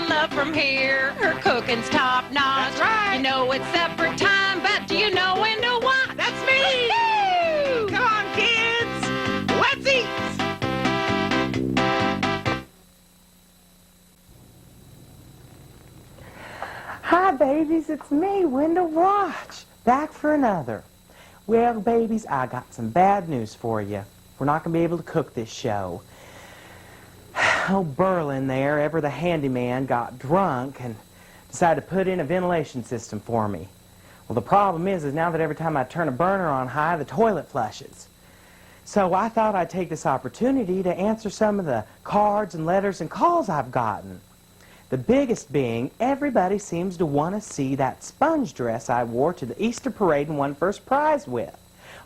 the love from here. Her cooking's top notch. That's right. You know it's supper time, but do you know when to watch? That's me! Woo! Come on, kids! Let's eat! Hi, babies. It's me, Wenda Watch, back for another. Well, babies, I got some bad news for you. We're not going to be able to cook this show. Oh, Berlin there, ever the handyman, got drunk and decided to put in a ventilation system for me. Well, the problem is now that every time I turn a burner on high, the toilet flushes. So I thought I'd take this opportunity to answer some of the cards and letters and calls I've gotten. The biggest being, everybody seems to want to see that sponge dress I wore to the Easter parade and won first prize with.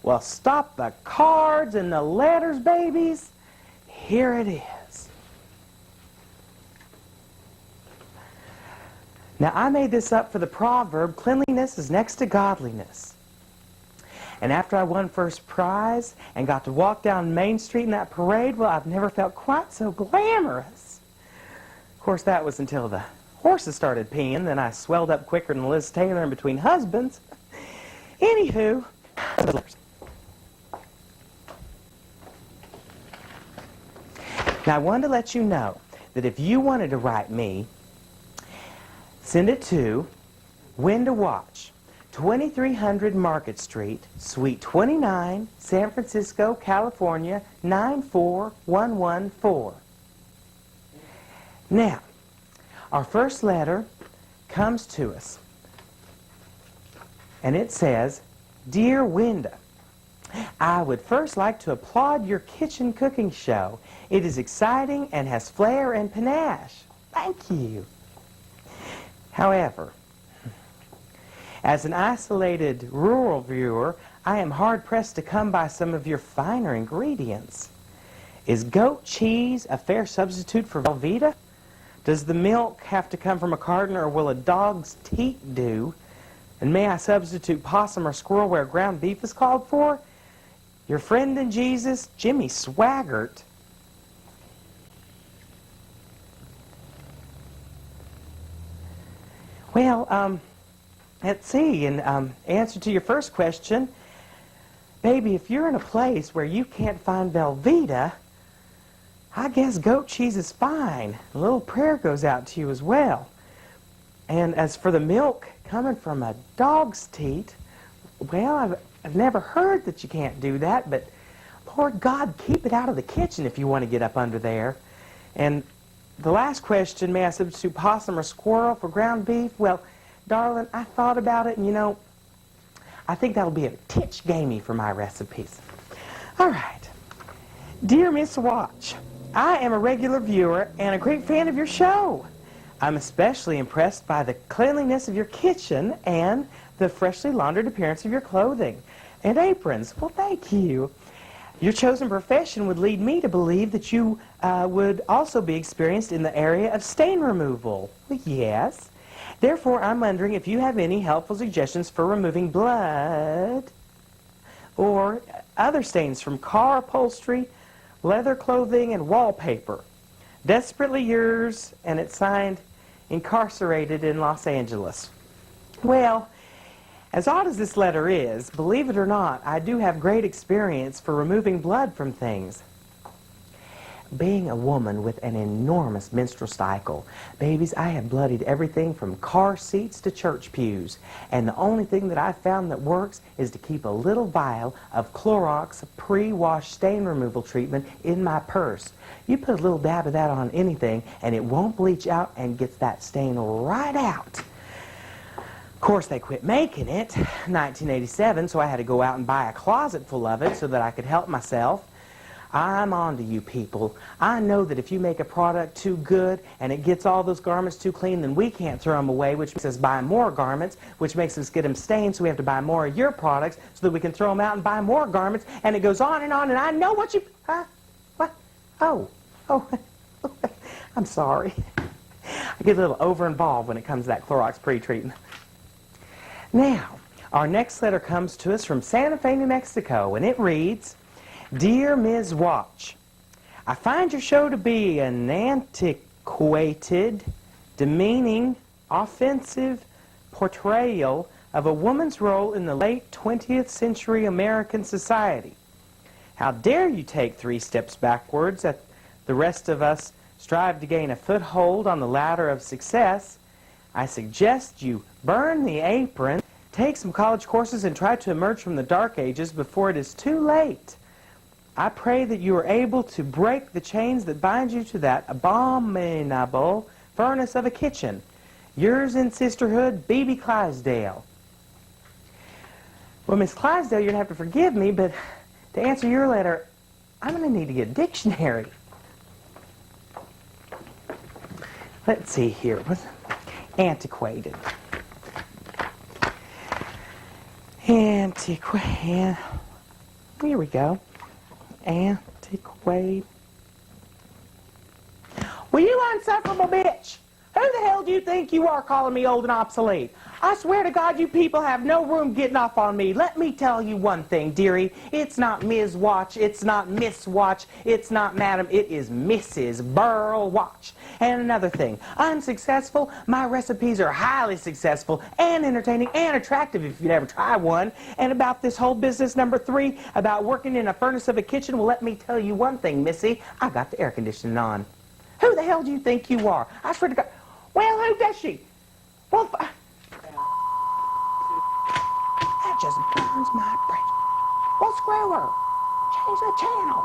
Well, stop the cards and the letters, babies. Here it is. Now, I made this up for the proverb, cleanliness is next to godliness. And after I won first prize and got to walk down Main Street in that parade, well, I've never felt quite so glamorous. Of course, that was until the horses started peeing. Then I swelled up quicker than Liz Taylor in between husbands. Anywho, now I wanted to let you know that if you wanted to write me, send it to Wenda Watch, 2300 Market Street, Suite 29, San Francisco, California, 94114. Now, our first letter comes to us, and it says, Dear Wenda, I would first like to applaud your kitchen cooking show. It is exciting and has flair and panache. Thank you. However, as an isolated rural viewer, I am hard-pressed to come by some of your finer ingredients. Is goat cheese a fair substitute for Velveeta? Does the milk have to come from a carton, or will a dog's teat do? And may I substitute possum or squirrel where ground beef is called for? Your friend in Jesus, Jimmy Swaggart. Well, let's see. In answer to your first question, baby, if you're in a place where you can't find Velveeta, I guess goat cheese is fine. A little prayer goes out to you as well. And as for the milk coming from a dog's teat, well, I've never heard that you can't do that, but Lord God, keep it out of the kitchen if you want to get up under there. And the last question, may I substitute possum or squirrel for ground beef? Well, darling, I thought about it, and you know, I think that'll be a titch gamey for my recipes. All right. Dear Miss Watch, I am a regular viewer and a great fan of your show. I'm especially impressed by the cleanliness of your kitchen and the freshly laundered appearance of your clothing and aprons. Well, thank you. Your chosen profession would lead me to believe that you would also be experienced in the area of stain removal. Well, yes. Therefore, I'm wondering if you have any helpful suggestions for removing blood or other stains from car upholstery, leather clothing, and wallpaper. Desperately yours, and it's signed Incarcerated in Los Angeles. Well, as odd as this letter is, believe it or not, I do have great experience for removing blood from things. Being a woman with an enormous menstrual cycle, babies, I have bloodied everything from car seats to church pews. And the only thing that I've found that works is to keep a little vial of Clorox pre-wash stain removal treatment in my purse. You put a little dab of that on anything, and it won't bleach out and gets that stain right out. Of course, they quit making it in 1987, so I had to go out and buy a closet full of it so that I could help myself. I'm on to you people. I know that if you make a product too good and it gets all those garments too clean, then we can't throw them away, which makes us buy more garments, which makes us get them stained, so we have to buy more of your products so that we can throw them out and buy more garments, and it goes on, and I know what you... What? Oh. I'm sorry. I get a little over-involved when it comes to that Clorox pre-treatment. Now, our next letter comes to us from Santa Fe, New Mexico, and it reads, Dear Ms. Watch, I find your show to be an antiquated demeaning, offensive portrayal of a woman's role in the late 20th century American society. How dare you take 3 steps backwards as the rest of us strive to gain a foothold on the ladder of success? I suggest you burn the apron, take some college courses, and try to emerge from the dark ages before it is too late. I pray that you are able to break the chains that bind you to that abominable furnace of a kitchen. Yours in sisterhood, B.B. Clydesdale. Well, Miss Clydesdale, you're going to have to forgive me, but to answer your letter, I'm going to need to get a dictionary. Let's see here. What's antiquated? Antiquated. Here we go. Antiquated. Well, you unsufferable bitch! Who the hell do you think you are calling me old and obsolete? I swear to God, you people have no room getting off on me. Let me tell you one thing, dearie. It's not Ms. Watch. It's not Miss Watch. It's not Madam. It is Mrs. Burl Watch. And another thing, I'm successful. My recipes are highly successful and entertaining and attractive if you'd ever try one. And about this whole business number 3, about working in a furnace of a kitchen, well, let me tell you one thing, Missy. I got the air conditioning on. Who the hell do you think you are? I swear to God. Well, who does she? Well, that just burns my brain. Well, screw her. Change the channel.